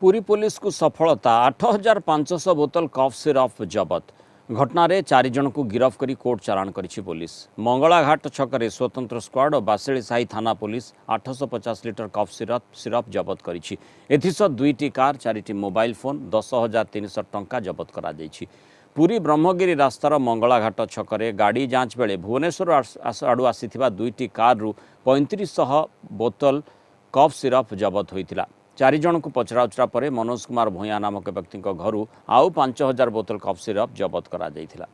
Puri police को सफलता 8500 बोतल कफ सिरप जबत घटना 4 जन को गिरफ्त करी कोर्ट चालाण करिछि पुलिस। मंगलाघाट छकरे स्वतंत्र स्क्वाड और बासेली साही थाना पुलिस 850 लिटर कफ सिरप जबत करिछि। एथिसह 2टी कार 4टी मोबाइल फोन 10,300 टंका जबत करा जाइछि। पुरी ब्रह्मगिरी रास्तार मंगलाघाट छकरे गाड़ी जांच बेले भुवनेश्वर आड़ू आसीथिबा 2टी कारु 3500 बोतल कफ सिरप जबत होइतिला। 4 जन को पचराउचरा पर मनोज कुमार भूया नामक व्यक्ति घर आउ 5000 बोतल कफ सिरप जबत करा जाइथिला।